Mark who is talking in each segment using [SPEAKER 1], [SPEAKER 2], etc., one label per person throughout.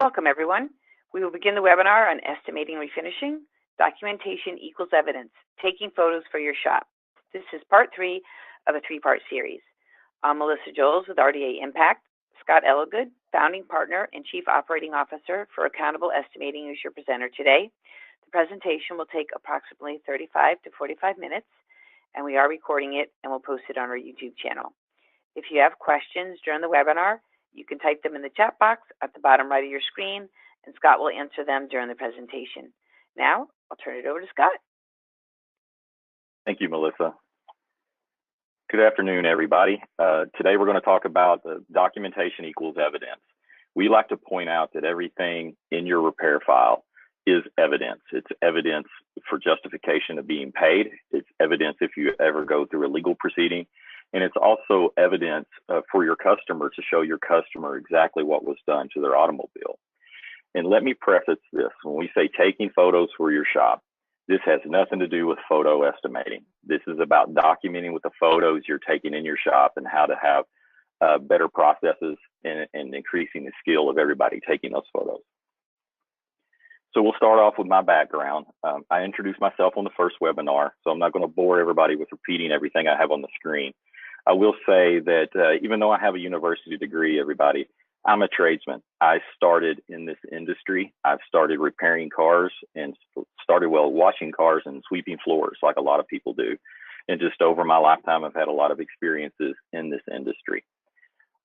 [SPEAKER 1] Welcome, everyone. We will begin the webinar on estimating refinishing, documentation equals evidence, taking photos for your shop. This is part 3 of a 3-part series. I'm Melissa Jolls with RDA Impact. Scott Ellegood, founding partner and chief operating officer for Accountable Estimating, is your presenter today. The presentation will take approximately 35 to 45 minutes, and we are recording it and we'll post it on our YouTube channel. If you have questions during the webinar, you can type them in the chat box at the bottom right of your screen, and Scott will answer them during the presentation. Now, I'll turn it over to Scott.
[SPEAKER 2] Thank you, Melissa. Good afternoon, everybody. Today we're going to talk about the documentation equals evidence. We like to point out that everything in your repair file is evidence. It's evidence for justification of being paid. It's evidence if you ever go through a legal proceeding. And it's also evidence for your customer to show your customer exactly what was done to their automobile. And let me preface this. When we say taking photos for your shop, this has nothing to do with photo estimating. This is about documenting with the photos you're taking in your shop and how to have better processes and increasing the skill of everybody taking those photos. So we'll start off with my background. I introduced myself on the first webinar, so I'm not going to bore everybody with repeating everything I have on the screen. I will say that even though I have a university degree, everybody, I'm a tradesman. I started in this industry. I've started repairing cars and started washing cars and sweeping floors like a lot of people do. And just over my lifetime, I've had a lot of experiences in this industry.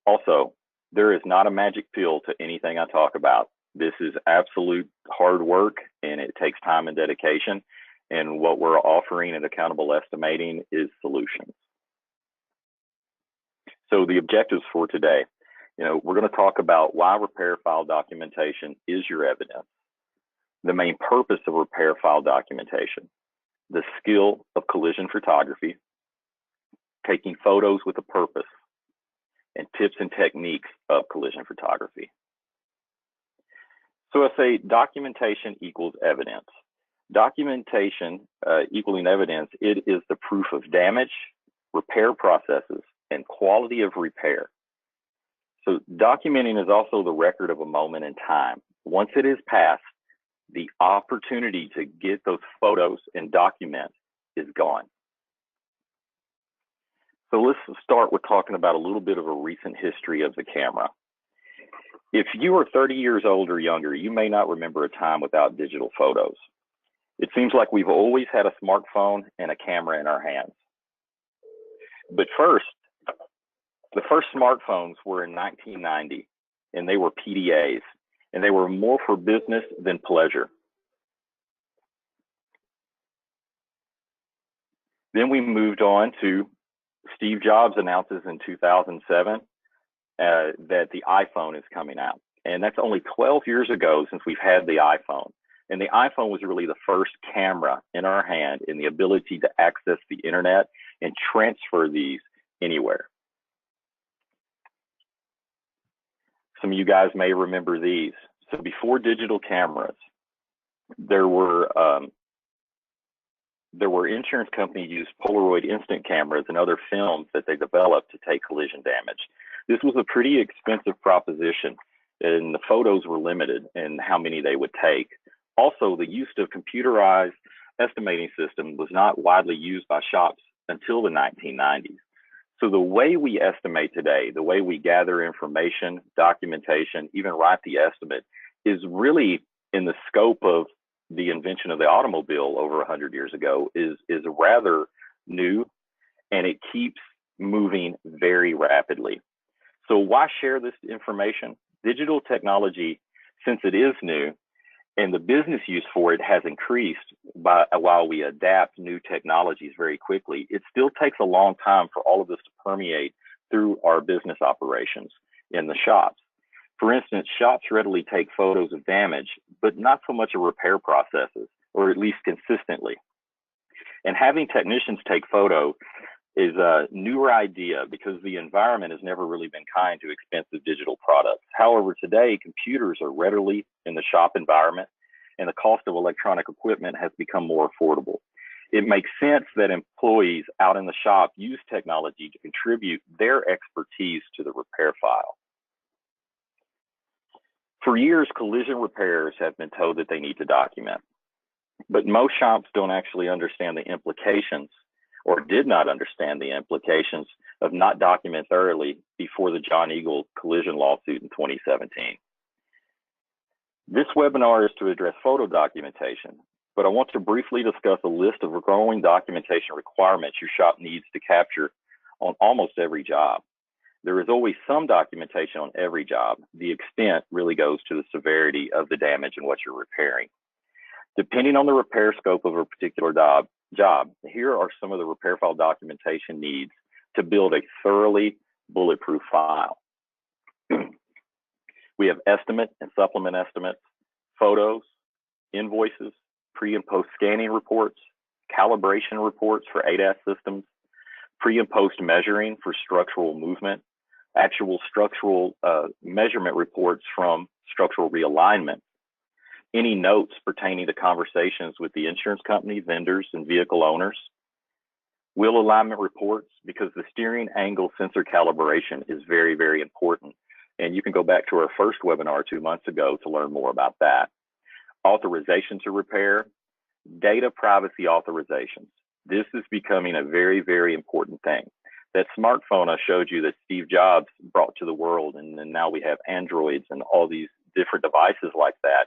[SPEAKER 2] Also, there is not a magic pill to anything I talk about. This is absolute hard work, and it takes time and dedication. And what we're offering at Accountable Estimating is solutions. So the objectives for today, we're going to talk about why repair file documentation is your evidence, the main purpose of repair file documentation, the skill of collision photography, taking photos with a purpose, and tips and techniques of collision photography. So I say documentation equals evidence. Documentation equaling evidence, it is the proof of damage, repair processes, and quality of repair. So documenting is also the record of a moment in time. Once it is passed, the opportunity to get those photos and document is gone. So let's start with talking about a little bit of a recent history of the camera. If you are 30 years old or younger, you may not remember a time without digital photos. It seems like we've always had a smartphone and a camera in our hands. But the first smartphones were in 1990, and they were PDAs, and they were more for business than pleasure. Then we moved on to Steve Jobs announces in 2007 that the iPhone is coming out. And that's only 12 years ago since we've had the iPhone. And the iPhone was really the first camera in our hand and the ability to access the internet and transfer these anywhere. Some of you guys may remember these. So before digital cameras, there were insurance companies used Polaroid instant cameras and other films that they developed to take collision damage. This was a pretty expensive proposition, and the photos were limited in how many they would take. Also, the use of computerized estimating system was not widely used by shops until the 1990s. So the way we estimate today, the way we gather information, documentation, even write the estimate is really in the scope of the invention of the automobile over 100 years ago is rather new, and it keeps moving very rapidly. So why share this information? Digital technology, since it is new, and the business use for it has increased while we adapt new technologies very quickly, it still takes a long time for all of this to permeate through our business operations in the shops. For instance, shops readily take photos of damage, but not so much of repair processes, or at least consistently. And having technicians take photos is a newer idea because the environment has never really been kind to expensive digital products. However, today, computers are readily in the shop environment, and the cost of electronic equipment has become more affordable. It makes sense that employees out in the shop use technology to contribute their expertise to the repair file. For years, collision repairs have been told that they need to document, but most shops don't actually understand the implications or did not understand the implications of not documenting thoroughly before the John Eagle collision lawsuit in 2017. This webinar is to address photo documentation, but I want to briefly discuss a list of growing documentation requirements your shop needs to capture on almost every job. There is always some documentation on every job. The extent really goes to the severity of the damage and what you're repairing. Depending on the repair scope of a particular job, here are some of the repair file documentation needs to build a thoroughly bulletproof file. We have estimate and supplement estimates, photos, invoices, pre and post scanning reports, calibration reports for ADAS systems, pre and post measuring for structural movement, actual structural measurement reports from structural realignment, any notes pertaining to conversations with the insurance company, vendors, and vehicle owners, wheel alignment reports, because the steering angle sensor calibration is very, very important. And you can go back to our first webinar 2 months ago to learn more about that. Authorization to repair, data privacy authorizations. This is becoming a very, very important thing. That smartphone I showed you that Steve Jobs brought to the world, and then now we have Androids and all these different devices like that.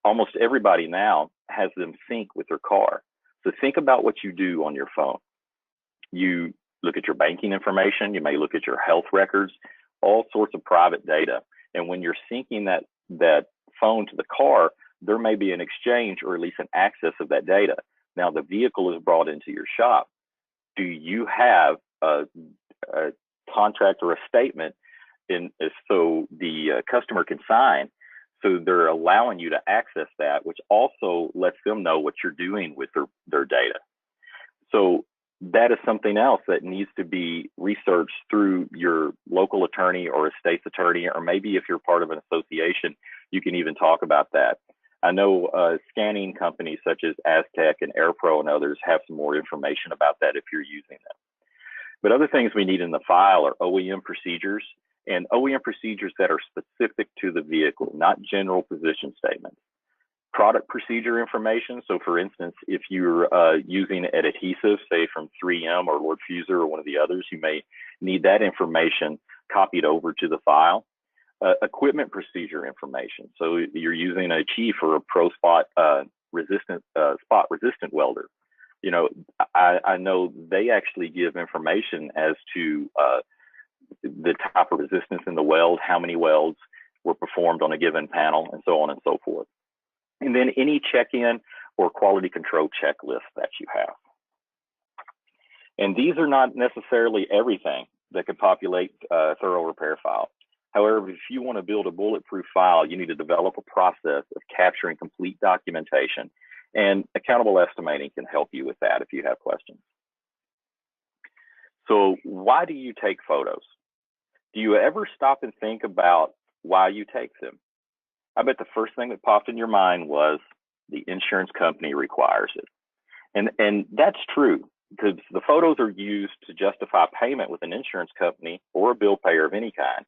[SPEAKER 2] Almost everybody now has them sync with their car. So think about what you do on your phone. You look at your banking information, you may look at your health records, all sorts of private data. And when you're syncing that phone to the car, there may be an exchange or at least an access of that data. Now the vehicle is brought into your shop. Do you have a contract or a statement so the customer can sign? So they're allowing you to access that, which also lets them know what you're doing with their data. So that is something else that needs to be researched through your local attorney or a state's attorney, or maybe if you're part of an association, you can even talk about that. I know scanning companies such as Aztec and AirPro and others have some more information about that if you're using them. But other things we need in the file are OEM procedures, and OEM procedures that are specific to the vehicle, not general position statements. Product procedure information. So for instance, if you're using an adhesive, say from 3M or Lord Fuser or one of the others, you may need that information copied over to the file. Equipment procedure information. So you're using a Chief or a Pro Spot resistant welder. You know, I know they actually give information as to the type of resistance in the weld, how many welds were performed on a given panel, and so on and so forth. And then any check-in or quality control checklist that you have. And these are not necessarily everything that could populate a thorough repair file. However, if you want to build a bulletproof file, you need to develop a process of capturing complete documentation, and accountable estimating can help you with that if you have questions. So why do you take photos? Do you ever stop and think about why you take them? I bet the first thing that popped in your mind was the insurance company requires it. And that's true, because the photos are used to justify payment with an insurance company or a bill payer of any kind.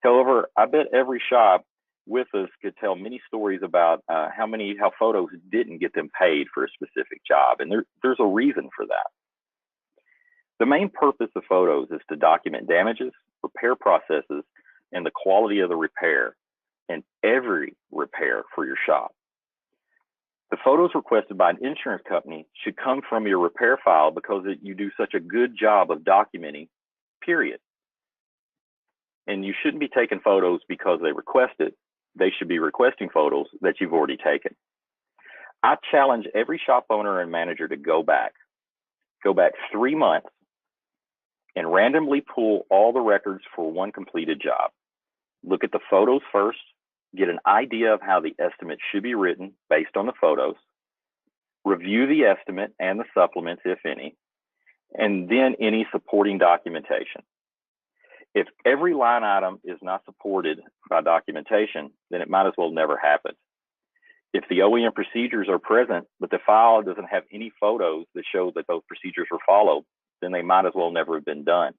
[SPEAKER 2] However, I bet every shop with us could tell many stories about how photos didn't get them paid for a specific job. And there's a reason for that. The main purpose of photos is to document damages, repair processes, and the quality of the repair, and every repair for your shop. The photos requested by an insurance company should come from your repair file because you do such a good job of documenting, period. And you shouldn't be taking photos because they request it. They should be requesting photos that you've already taken. I challenge every shop owner and manager to go back 3 months and randomly pull all the records for one completed job. Look at the photos first, get an idea of how the estimate should be written based on the photos, review the estimate and the supplements, if any, and then any supporting documentation. If every line item is not supported by documentation, then it might as well never happen. If the OEM procedures are present, but the file doesn't have any photos that show that those procedures were followed, then they might as well never have been done.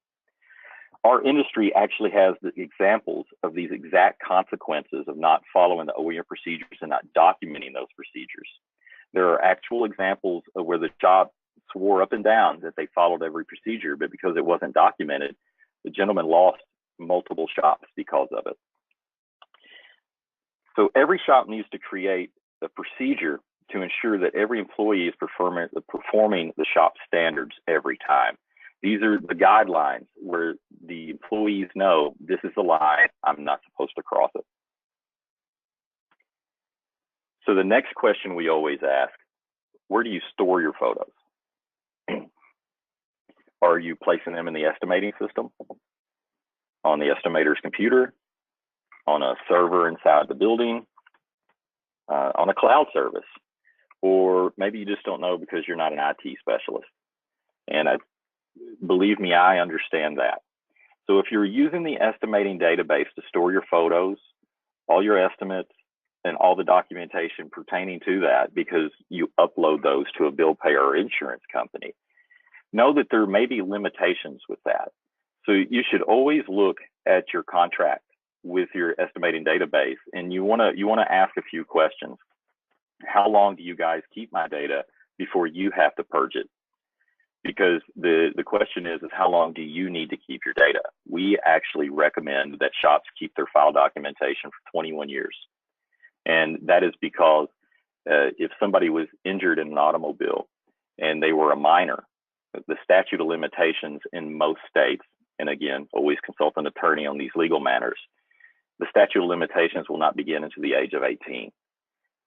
[SPEAKER 2] our industry actually has the examples of these exact consequences of not following the OEM procedures and not documenting those procedures. There are actual examples of where the shop swore up and down that they followed every procedure, but because it wasn't documented, the gentleman lost multiple shops because of it. So every shop needs to create a procedure to ensure that every employee is performing the shop standards every time. These are the guidelines where the employees know this is the line, I'm not supposed to cross it. So the next question we always ask, where do you store your photos? Are you placing them in the estimating system, on the estimator's computer, on a server inside the building, on a cloud service? Or maybe you just don't know because you're not an IT specialist. And believe me, I understand that. So if you're using the estimating database to store your photos, all your estimates, and all the documentation pertaining to that, because you upload those to a bill payer or insurance company, know that there may be limitations with that. So you should always look at your contract with your estimating database, and you want to ask a few questions. How long do you guys keep my data before you have to purge it? Because the question is how long do you need to keep your data? We actually recommend that shops keep their file documentation for 21 years. And that is because if somebody was injured in an automobile and they were a minor, the statute of limitations in most states, and again, always consult an attorney on these legal matters, the statute of limitations will not begin until the age of 18.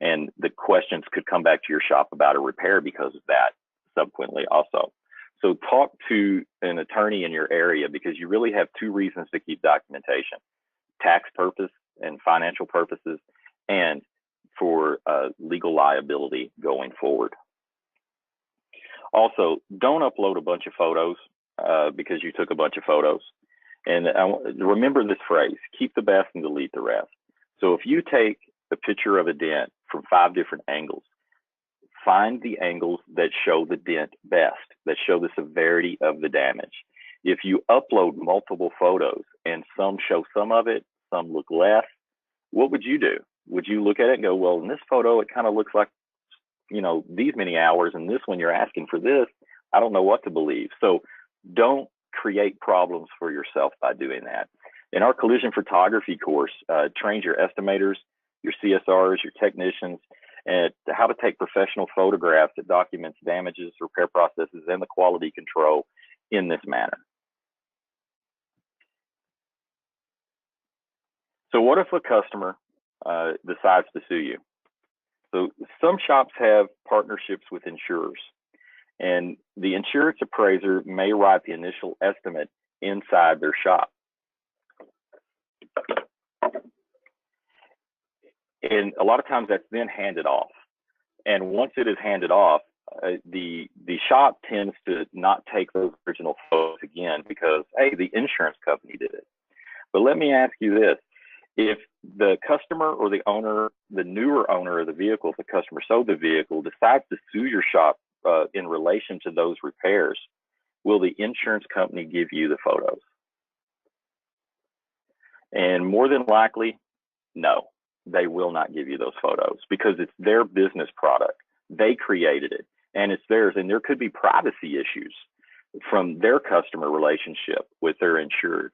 [SPEAKER 2] And the questions could come back to your shop about a repair because of that subsequently also. So talk to an attorney in your area, because you really have two reasons to keep documentation: tax purpose and financial purposes, and for legal liability going forward. Also, don't upload a bunch of photos because you took a bunch of photos. And remember this phrase: keep the best and delete the rest. So if you take a picture of a dent from 5 different angles, find the angles that show the dent best, that show the severity of the damage. If you upload multiple photos and some show some of it, some look less, what would you do? Would you look at it and go, well, in this photo, it kind of looks like, you know, these many hours, and this one you're asking for this, I don't know what to believe. So don't create problems for yourself by doing that. In our collision photography course, trains your estimators, your CSRs, your technicians, and how to take professional photographs that documents damages, repair processes, and the quality control in this manner. So what if a customer decides to sue you? So some shops have partnerships with insurers, and the insurance appraiser may write the initial estimate inside their shop. And a lot of times that's then handed off. And once it is handed off, the shop tends to not take those original photos again because, hey, the insurance company did it. But let me ask you this: if the customer or the owner, the newer owner of the vehicle, if the customer sold the vehicle, decides to sue your shop in relation to those repairs, will the insurance company give you the photos? And more than likely, no, they will not give you those photos because it's their business product. They created it and it's theirs. And there could be privacy issues from their customer relationship with their insured.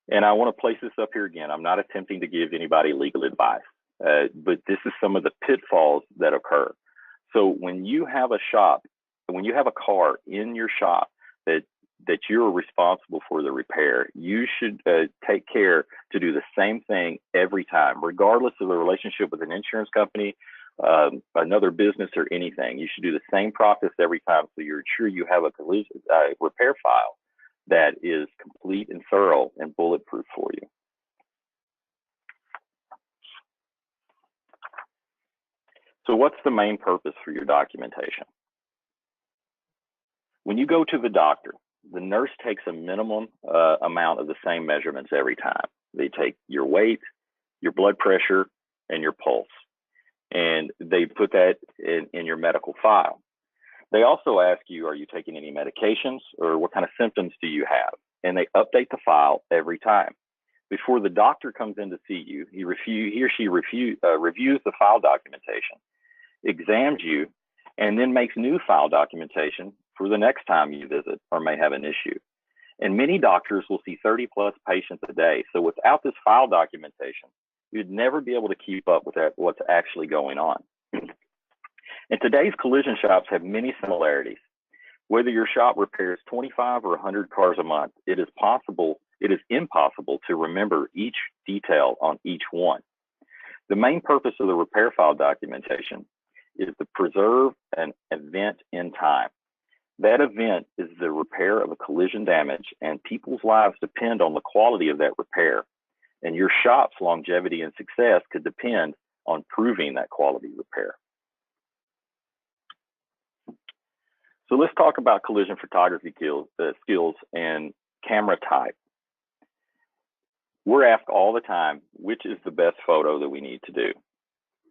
[SPEAKER 2] And I want to place this up here again. I'm not attempting to give anybody legal advice, but this is some of the pitfalls that occur. So when you have a shop, when you have a car in your shop that you're responsible for the repair, you should take care to do the same thing every time, regardless of the relationship with an insurance company, another business, or anything. You should do the same process every time, so you're sure you have a collision repair file that is complete and thorough and bulletproof for you. So what's the main purpose for your documentation? When you go to the doctor, the nurse takes a minimum amount of the same measurements every time. They take your weight, your blood pressure, and your pulse, and they put that in your medical file. They also ask you, are you taking any medications, or what kind of symptoms do you have? and they update the file every time. Before the doctor comes in to see you, he or she reviews the file documentation, examines you, and then makes new file documentation for the next time you visit or may have an issue. And many doctors will see 30 plus patients a day. So without this file documentation, you'd never be able to keep up with what's actually going on. And today's collision shops have many similarities. Whether your shop repairs 25 or 100 cars a month, it is impossible to remember each detail on each one. The main purpose of the repair file documentation is to preserve an event in time. That event is the repair of a collision damage, and people's lives depend on the quality of that repair. And your shop's longevity and success could depend on proving that quality repair. So let's talk about collision photography skills and camera type. We're asked all the time, which is the best photo that we need to do?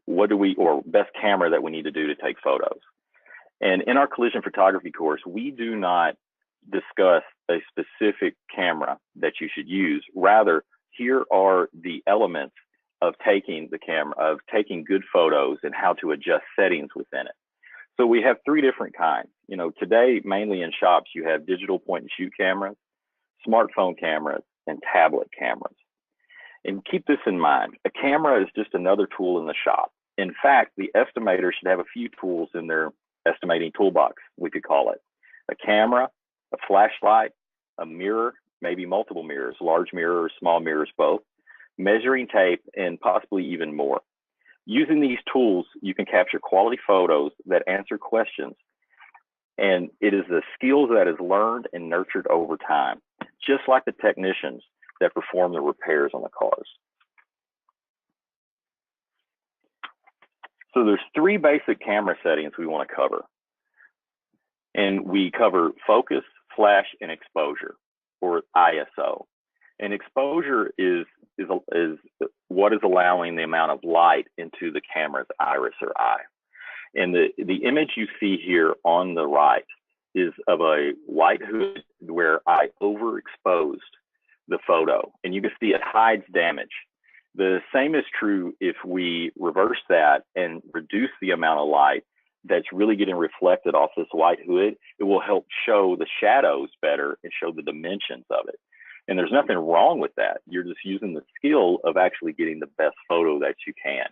[SPEAKER 2] Or best camera that we need to do to take photos? And in our collision photography course, we do not discuss a specific camera that you should use. Rather, here are the elements of taking good photos and how to adjust settings within it. So we have three different kinds. Today, mainly in shops, you have digital point and shoot cameras, smartphone cameras, and tablet cameras. And keep this in mind, a camera is just another tool in the shop. In fact, the estimator should have a few tools in their estimating toolbox, we could call it. A camera, a flashlight, a mirror, maybe multiple mirrors, large mirror or small mirrors both, measuring tape, and possibly even more. Using these tools, you can capture quality photos that answer questions, and it is the skills that is learned and nurtured over time, just like the technicians that perform the repairs on the cars. So there's three basic camera settings we want to cover. And we cover focus, flash, and exposure, or ISO. And exposure is what is allowing the amount of light into the camera's iris or eye. And the image you see here on the right is of a white hood where I overexposed the photo. And you can see it hides damage. The same is true if we reverse that and reduce the amount of light that's really getting reflected off this white hood. It will help show the shadows better and show the dimensions of it. And there's nothing wrong with that. You're just using the skill of actually getting the best photo that you can.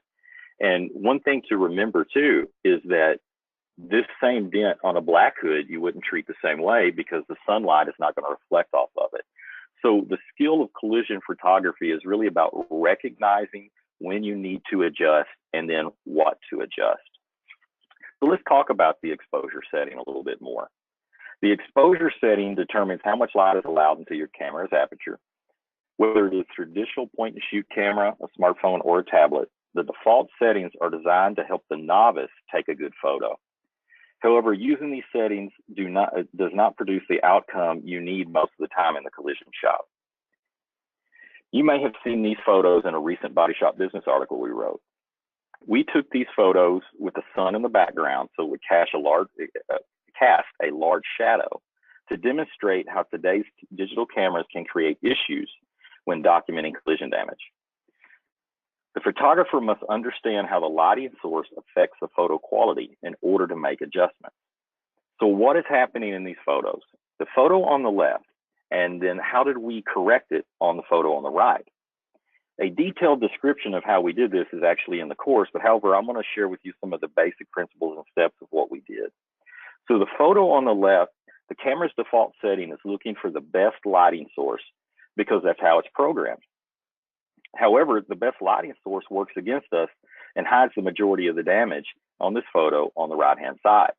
[SPEAKER 2] And one thing to remember too is that this same dent on a black hood, you wouldn't treat the same way because the sunlight is not going to reflect off of it. So the skill of collision photography is really about recognizing when you need to adjust and then what to adjust. So let's talk about the exposure setting a little bit more. The exposure setting determines how much light is allowed into your camera's aperture. Whether it is a traditional point and shoot camera, a smartphone, or a tablet, the default settings are designed to help the novice take a good photo. However, using these settings does not produce the outcome you need most of the time in the collision shop. You may have seen these photos in a recent body shop business article we wrote. We took these photos with the sun in the background, so it would cast a large shadow to demonstrate how today's digital cameras can create issues when documenting collision damage. The photographer must understand how the lighting source affects the photo quality in order to make adjustments. So what is happening in these photos? The photo on the left, and then how did we correct it on the photo on the right? A detailed description of how we did this is actually in the course, but however, I'm going to share with you some of the basic principles and steps of what we did. So the photo on the left, the camera's default setting is looking for the best lighting source because that's how it's programmed. However, the best lighting source works against us and hides the majority of the damage on this photo on the right-hand side.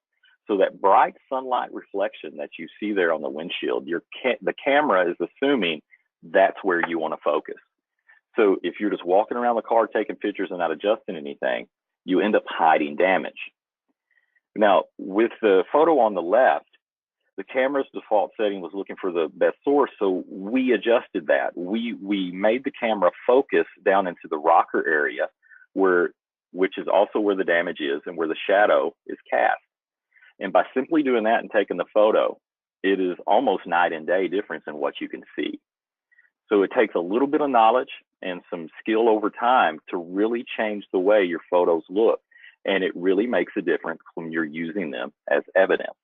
[SPEAKER 2] So that bright sunlight reflection that you see there on the windshield, the camera is assuming that's where you want to focus. So if you're just walking around the car taking pictures and not adjusting anything, you end up hiding damage. Now, with the photo on the left, the camera's default setting was looking for the best source, so we adjusted that. We made the camera focus down into the rocker area, which is also where the damage is and where the shadow is cast. And by simply doing that and taking the photo, it is almost night and day difference in what you can see. So it takes a little bit of knowledge and some skill over time to really change the way your photos look. And it really makes a difference when you're using them as evidence.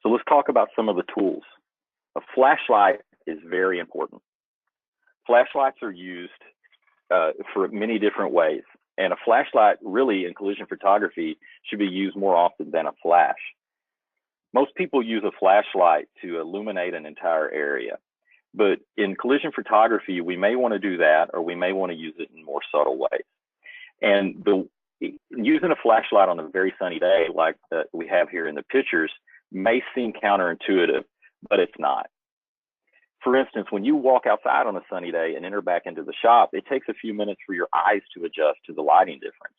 [SPEAKER 2] So let's talk about some of the tools. A flashlight is very important. Flashlights are used for many different ways. And a flashlight really in collision photography should be used more often than a flash. Most people use a flashlight to illuminate an entire area. But in collision photography, we may want to do that, or we may want to use it in more subtle ways. And using a flashlight on a very sunny day, like we have here in the pictures, may seem counterintuitive, but it's not. For instance, when you walk outside on a sunny day and enter back into the shop, it takes a few minutes for your eyes to adjust to the lighting difference.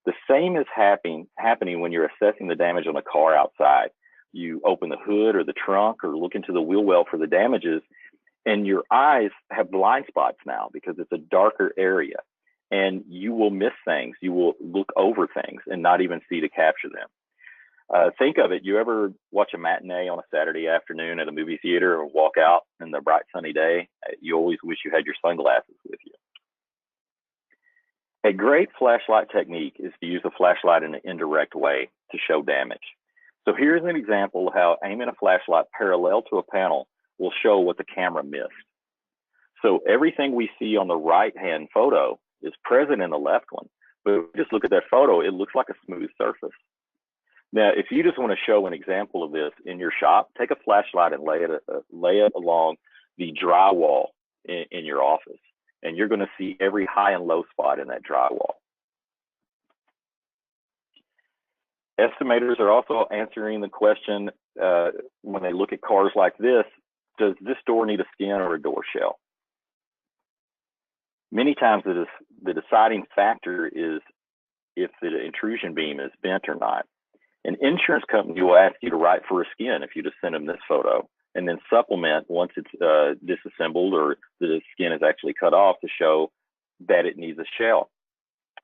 [SPEAKER 2] The same is happening when you're assessing the damage on a car outside. You open the hood or the trunk or look into the wheel well for the damages, and your eyes have blind spots now because it's a darker area, and you will miss things. You will look over things and not even see to capture them. Think of it. You ever watch a matinee on a Saturday afternoon at a movie theater or walk out in the bright sunny day? You always wish you had your sunglasses with you. A great flashlight technique is to use a flashlight in an indirect way to show damage. So here's an example of how aiming a flashlight parallel to a panel will show what the camera missed. So everything we see on the right-hand photo is present in the left one, but if we just look at that photo, it looks like a smooth surface. Now, if you just want to show an example of this in your shop, take a flashlight and lay it along the drywall in your office, and you're going to see every high and low spot in that drywall. Estimators are also answering the question when they look at cars like this, does this door need a skin or a door shell? Many times the deciding factor is if the intrusion beam is bent or not. An insurance company will ask you to write for a skin if you just send them this photo, and then supplement once it's disassembled or the skin is actually cut off to show that it needs a shell.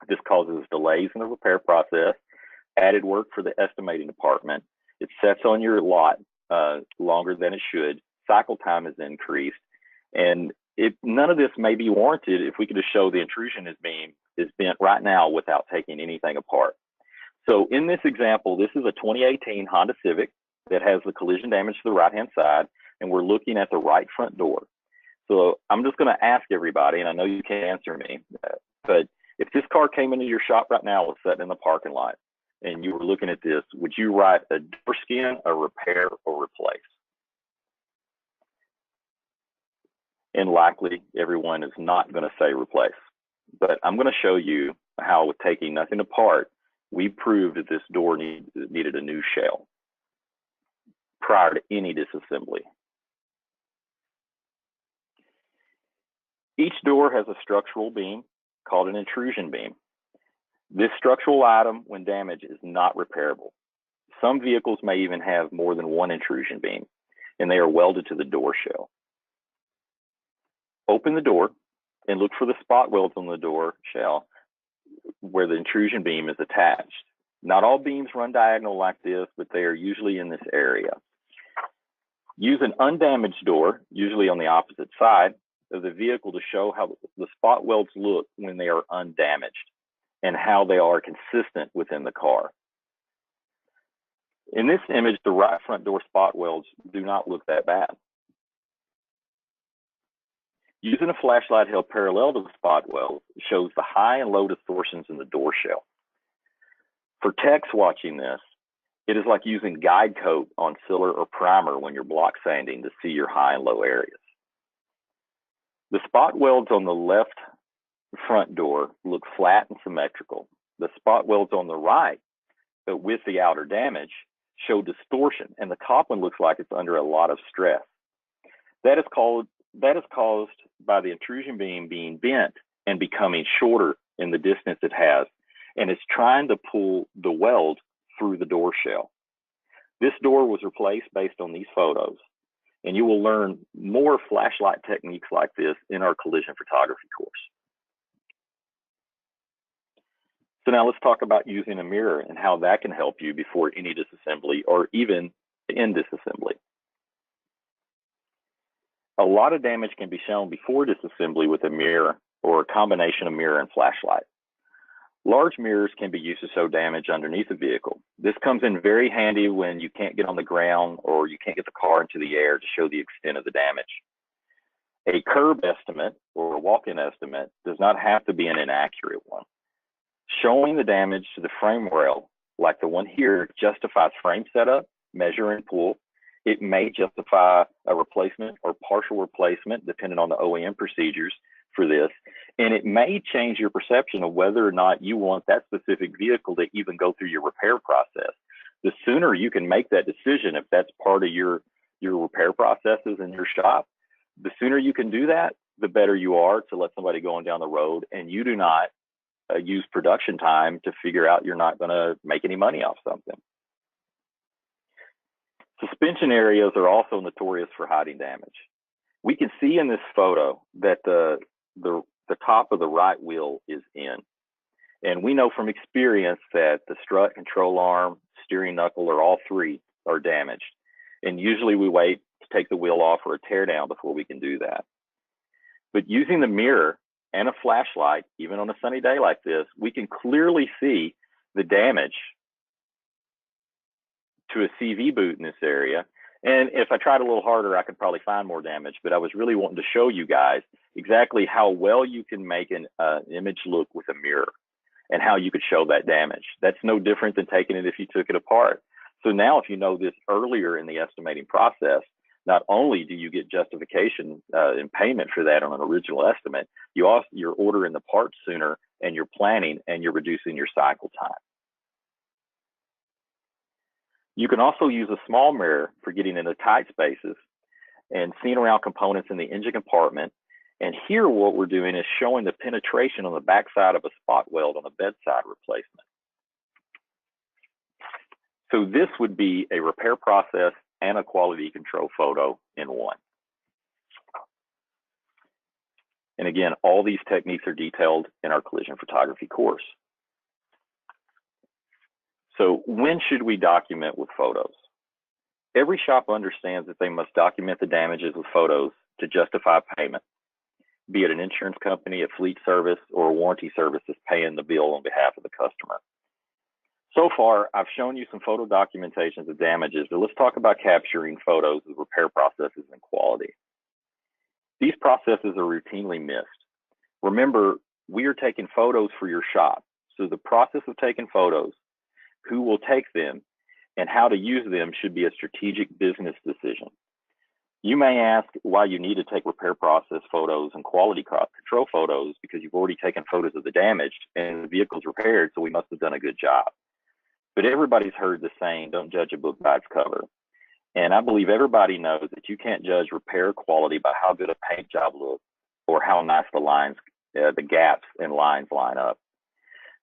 [SPEAKER 2] This causes delays in the repair process, added work for the estimating department. It sets on your lot longer than it should. Cycle time is increased, and none of this may be warranted if we could just show the intrusion beam is bent right now without taking anything apart. So in this example, this is a 2018 Honda Civic that has the collision damage to the right-hand side, and we're looking at the right front door. So I'm just going to ask everybody, and I know you can't answer me, but if this car came into your shop right now, was sitting in the parking lot, and you were looking at this, would you write a door skin, a repair, or replace? And likely everyone is not going to say replace. But I'm going to show you how, with taking nothing apart, we proved that this door needed a new shell prior to any disassembly. Each door has a structural beam called an intrusion beam. This structural item, when damaged, is not repairable. Some vehicles may even have more than one intrusion beam, and they are welded to the door shell. Open the door and look for the spot welds on the door shell where the intrusion beam is attached. Not all beams run diagonal like this, but they are usually in this area. Use an undamaged door, usually on the opposite side of the vehicle, to show how the spot welds look when they are undamaged and how they are consistent within the car. In this image, the right front door spot welds do not look that bad. Using a flashlight held parallel to the spot weld shows the high and low distortions in the door shell. For techs watching this, it is like using guide coat on sealer or primer when you're block sanding to see your high and low areas. The spot welds on the left front door look flat and symmetrical. The spot welds on the right, but with the outer damage, show distortion, and the top one looks like it's under a lot of stress. That is caused by the intrusion beam being bent and becoming shorter in the distance it has, and it's trying to pull the weld through the door shell. This door was replaced based on these photos, and you will learn more flashlight techniques like this in our collision photography course. So now let's talk about using a mirror and how that can help you before any disassembly or even in disassembly. A lot of damage can be shown before disassembly with a mirror or a combination of mirror and flashlight. Large mirrors can be used to show damage underneath a vehicle. This comes in very handy when you can't get on the ground or you can't get the car into the air to show the extent of the damage. A curb estimate or a walk-in estimate does not have to be an inaccurate one. Showing the damage to the frame rail, like the one here, justifies frame setup, measure and pull. It may justify a replacement or partial replacement, depending on the OEM procedures for this. And it may change your perception of whether or not you want that specific vehicle to even go through your repair process. The sooner you can make that decision, if that's part of your repair processes in your shop, the sooner you can do that, the better you are to let somebody going down the road, and you do not use production time to figure out you're not going to make any money off something. Suspension areas are also notorious for hiding damage. We can see in this photo that the top of the right wheel is in. And we know from experience that the strut, control arm, steering knuckle, or all three are damaged. And usually we wait to take the wheel off or a tear down before we can do that. But using the mirror and a flashlight, even on a sunny day like this, we can clearly see the damage to a CV boot in this area. And if I tried a little harder, I could probably find more damage, but I was really wanting to show you guys exactly how well you can make an image look with a mirror and how you could show that damage. That's no different than taking it if you took it apart. So now if you know this earlier in the estimating process, not only do you get justification and payment for that on an original estimate, you're ordering the parts sooner, and you're planning, and you're reducing your cycle time. You can also use a small mirror for getting into tight spaces and seeing around components in the engine compartment. And here what we're doing is showing the penetration on the backside of a spot weld on a bedside replacement. So this would be a repair process and a quality control photo in one. And again, all these techniques are detailed in our collision photography course. So when should we document with photos? Every shop understands that they must document the damages with photos to justify payment, be it an insurance company, a fleet service, or a warranty service that's paying the bill on behalf of the customer. So far, I've shown you some photo documentations of damages, but let's talk about capturing photos of repair processes and quality. These processes are routinely missed. Remember, we are taking photos for your shop. So the process of taking photos, who will take them, and how to use them should be a strategic business decision. You may ask why you need to take repair process photos and quality control photos because you've already taken photos of the damage and the vehicle's repaired, so we must have done a good job. But everybody's heard the saying, don't judge a book by its cover. And I believe everybody knows that you can't judge repair quality by how good a paint job looks or how nice the lines, the gaps and lines line up.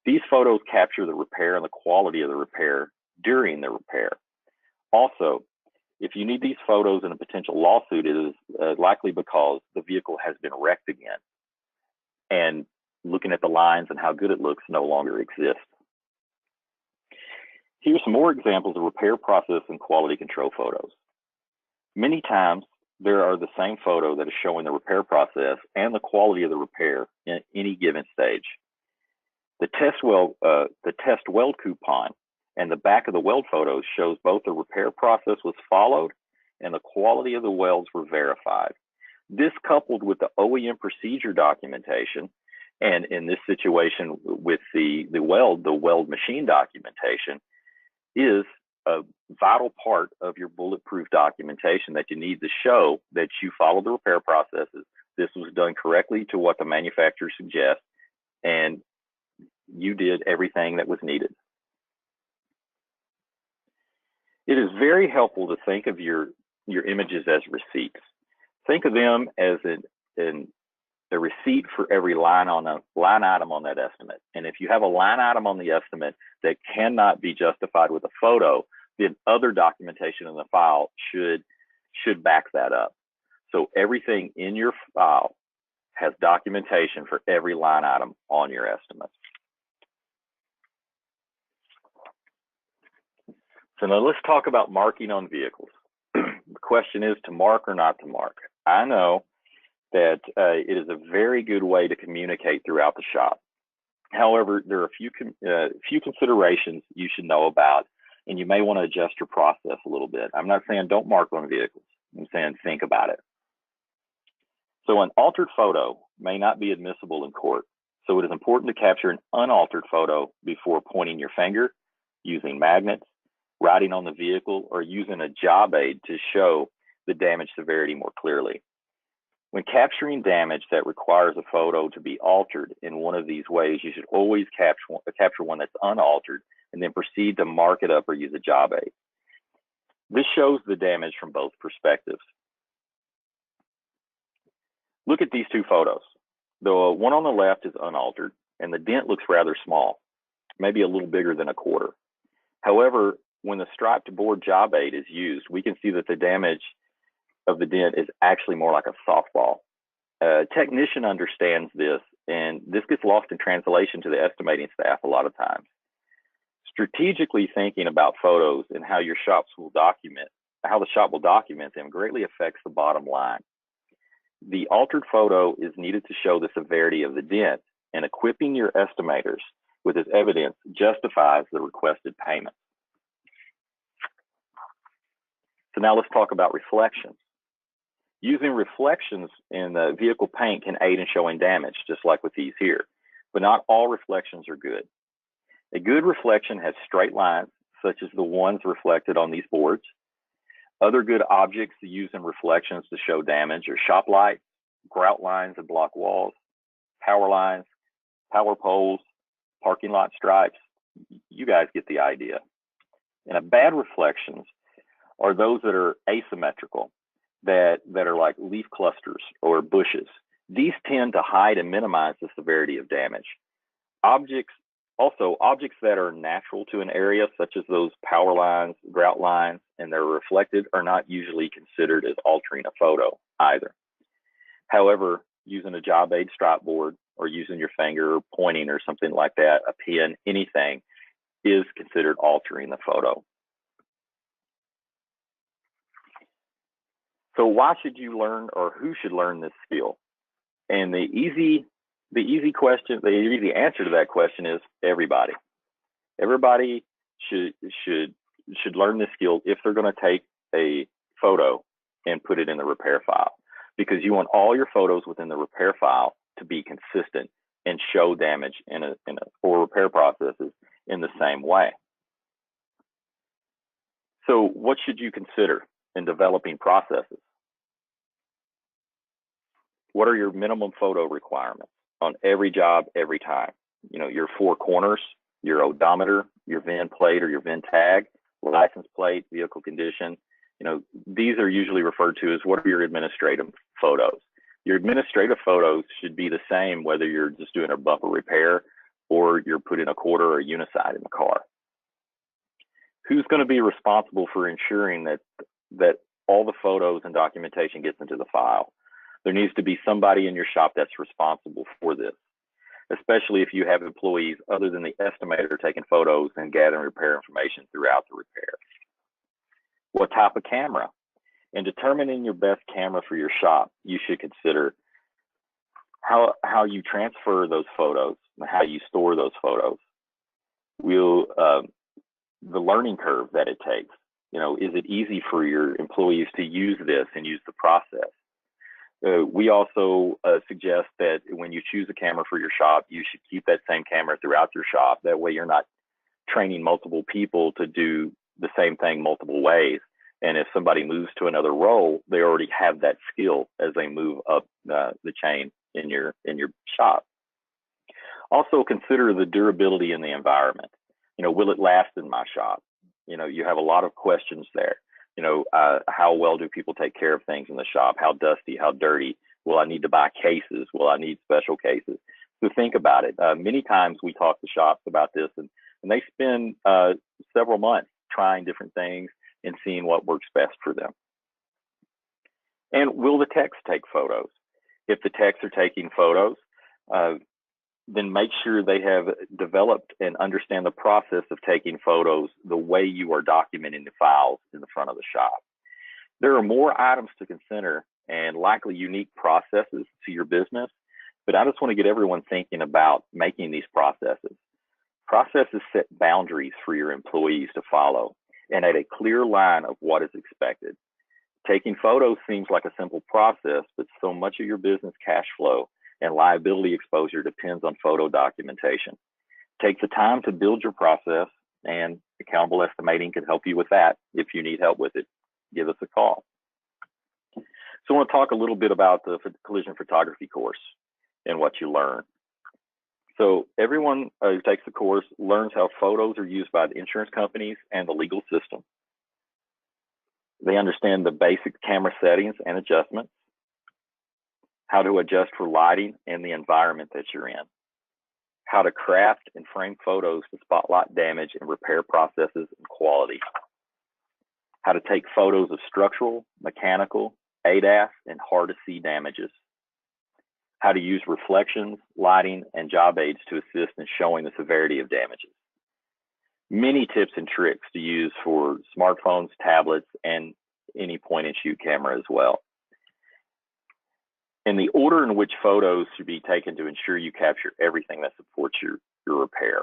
[SPEAKER 2] These photos capture the repair and the quality of the repair during the repair. Also, if you need these photos in a potential lawsuit, it is likely because the vehicle has been wrecked again. And looking at the lines and how good it looks no longer exists. Here's some more examples of repair process and quality control photos. Many times, there are the same photo that is showing the repair process and the quality of the repair in any given stage. The test weld coupon and the back of the weld photos shows both the repair process was followed and the quality of the welds were verified. This coupled with the OEM procedure documentation, and in this situation with the weld machine documentation, is a vital part of your bulletproof documentation that you need to show that you followed the repair processes. This was done correctly to what the manufacturer suggests, and you did everything that was needed. It is very helpful to think of your images as receipts. Think of them as a receipt for every line item on that estimate. And if you have a line item on the estimate that cannot be justified with a photo, then other documentation in the file should back that up. So everything in your file has documentation for every line item on your estimate. So now let's talk about marking on vehicles. The question is to mark or not to mark. I know that it is a very good way to communicate throughout the shop. However, there are a few considerations you should know about, and you may want to adjust your process a little bit. I'm not saying don't mark on vehicles. I'm saying think about it. So an altered photo may not be admissible in court. So it is important to capture an unaltered photo before pointing your finger, using magnets, writing on the vehicle, or using a job aid to show the damage severity more clearly. When capturing damage that requires a photo to be altered in one of these ways, you should always capture one that's unaltered and then proceed to mark it up or use a job aid. This shows the damage from both perspectives. Look at these two photos. The one on the left is unaltered, and the dent looks rather small, maybe a little bigger than a quarter. However, when the striped board job aid is used, we can see that the damage of the dent is actually more like a softball. A technician understands this, and this gets lost in translation to the estimating staff a lot of times. Strategically thinking about photos and how the shop will document them greatly affects the bottom line. The altered photo is needed to show the severity of the dent, and equipping your estimators with this evidence justifies the requested payment. So now let's talk about reflections. Using reflections in the vehicle paint can aid in showing damage, just like with these here, but not all reflections are good. A good reflection has straight lines, such as the ones reflected on these boards. Other good objects to use in reflections to show damage are shop lights, grout lines and block walls, power lines, power poles, parking lot stripes. You guys get the idea. And bad reflections are those that are asymmetrical, that are like leaf clusters or bushes. These tend to hide and minimize the severity of damage. Objects that are natural to an area, such as those power lines, grout lines, and they're reflected, are not usually considered as altering a photo either. However, using a job aid stripe board or using your finger or pointing or something like that, a pen, anything, is considered altering the photo. So why should you learn, or who should learn this skill? And the easy answer to that question is everybody. Everybody should learn this skill if they're going to take a photo and put it in the repair file, because you want all your photos within the repair file to be consistent and show damage or repair processes in the same way. So what should you consider in developing processes? What are your minimum photo requirements on every job, every time? You know, your four corners, your odometer, your VIN plate or your VIN tag, license plate, vehicle condition. You know, these are usually referred to as what are your administrative photos. Your administrative photos should be the same whether you're just doing a bumper repair or you're putting a quarter or a uniside in the car. Who's going to be responsible for ensuring that all the photos and documentation gets into the file? There needs to be somebody in your shop that's responsible for this, especially if you have employees other than the estimator taking photos and gathering repair information throughout the repair. What type of camera? In determining your best camera for your shop, you should consider how you transfer those photos and how you store those photos. The learning curve that it takes. You know, is it easy for your employees to use this and use the process? We also suggest that when you choose a camera for your shop, you should keep that same camera throughout your shop. That way you're not training multiple people to do the same thing multiple ways. And if somebody moves to another role, they already have that skill as they move up the chain in your shop. Also consider the durability in the environment. You know, will it last in my shop? You know, you have a lot of questions there. You know, how well do people take care of things in the shop? How dusty, how dirty? Will I need to buy cases? Will I need special cases? So think about it. Many times we talk to shops about this, and they spend several months trying different things and seeing what works best for them. And will the techs take photos? If the techs are taking photos, then make sure they have developed and understand the process of taking photos the way you are documenting the files in the front of the shop. There are more items to consider and likely unique processes to your business, but I just want to get everyone thinking about making these processes. Processes set boundaries for your employees to follow and at a clear line of what is expected. Taking photos seems like a simple process, but so much of your business cash flow and liability exposure depends on photo documentation. Take the time to build your process, and Accountable Estimating can help you with that. If you need help with it, give us a call. So I want to talk a little bit about the collision photography course and what you learn. So everyone who takes the course learns how photos are used by the insurance companies and the legal system. They understand the basic camera settings and adjustments, how to adjust for lighting and the environment that you're in, how to craft and frame photos to spotlight damage and repair processes and quality, how to take photos of structural, mechanical, ADAS, and hard-to-see damages, how to use reflections, lighting, and job aids to assist in showing the severity of damages. Many tips and tricks to use for smartphones, tablets, and any point-and-shoot camera as well. And the order in which photos should be taken to ensure you capture everything that supports your repair.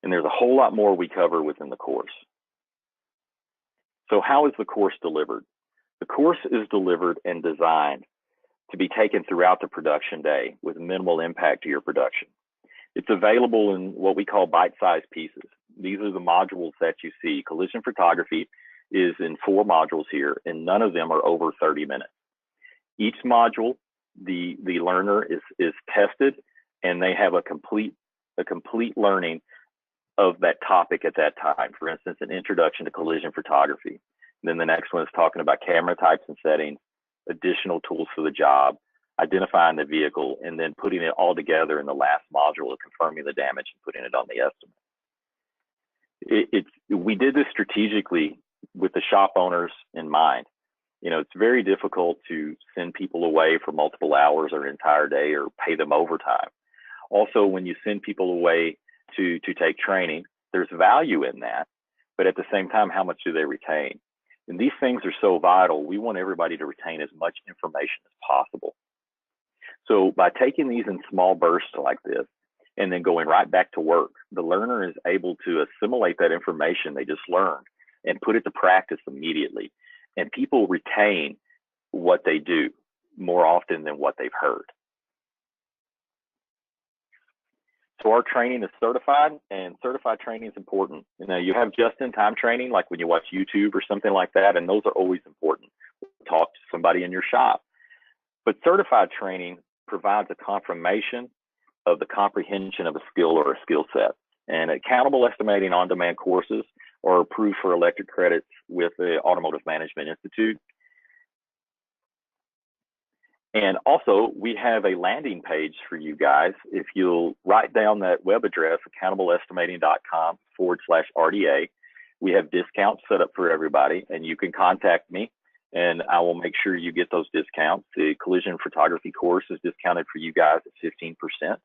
[SPEAKER 2] And there's a whole lot more we cover within the course. So how is the course delivered? The course is delivered and designed to be taken throughout the production day with minimal impact to your production. It's available in what we call bite-sized pieces. These are the modules that you see. Collision photography is in 4 modules here, and none of them are over 30 minutes. Each module, the learner is tested, and they have a complete learning of that topic at that time. For instance, an introduction to collision photography. And then the next one is talking about camera types and settings, additional tools for the job, identifying the vehicle, and then putting it all together in the last module of confirming the damage and putting it on the estimate. We did this strategically with the shop owners in mind. You know, it's very difficult to send people away for multiple hours or an entire day or pay them overtime. Also, when you send people away to take training, there's value in that, but at the same time, how much do they retain? And these things are so vital. We want everybody to retain as much information as possible. So by taking these in small bursts like this, and then going right back to work, the learner is able to assimilate that information they just learned and put it to practice immediately. And people retain what they do more often than what they've heard. So our training is certified, and certified training is important. You know, you have just-in-time training, like when you watch YouTube or something like that, and those are always important. Talk to somebody in your shop. But certified training provides a confirmation of the comprehension of a skill or a skill set. And accountable estimating on-demand courses are approved for electric credits with the Automotive Management Institute. And also, we have a landing page for you guys. If you'll write down that web address, accountableestimating.com/RDA, we have discounts set up for everybody, and you can contact me, and I will make sure you get those discounts. The collision photography course is discounted for you guys at 15%.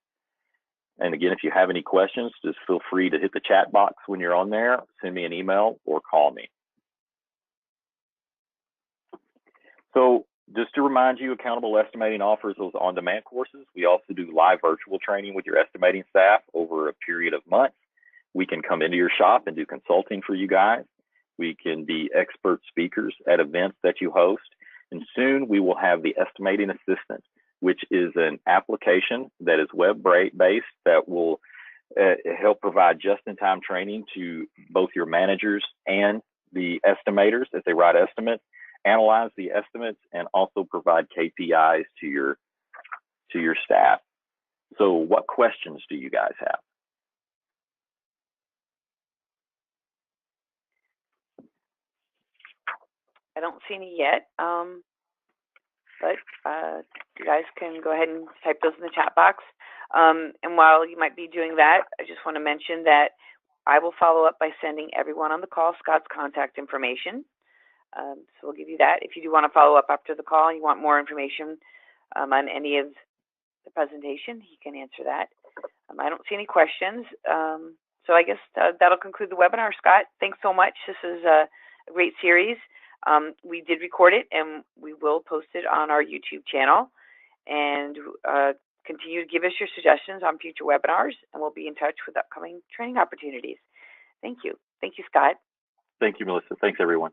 [SPEAKER 2] And again, if you have any questions, just feel free to hit the chat box when you're on there, send me an email, or call me. So just to remind you, Accountable Estimating offers those on-demand courses. We also do live virtual training with your estimating staff over a period of months. We can come into your shop and do consulting for you guys. We can be expert speakers at events that you host. And soon we will have the Estimating Assistant, which is an application that is web-based that will help provide just-in-time training to both your managers and the estimators as they write estimates, analyze the estimates, and also provide KPIs to your staff. So what questions do you guys have?
[SPEAKER 1] I don't see any yet, but you guys can go ahead and type those in the chat box. And while you might be doing that, I just want to mention that I will follow up by sending everyone on the call Scott's contact information. So we'll give you that. If you do want to follow up after the call and you want more information on any of the presentation, he can answer that. I don't see any questions. So I guess that'll conclude the webinar. Scott, thanks so much. This is a great series. We did record it, and we will post it on our YouTube channel. And continue to give us your suggestions on future webinars, and we'll be in touch with upcoming training opportunities. Thank you. Thank you, Scott.
[SPEAKER 2] Thank you, Melissa. Thanks, everyone.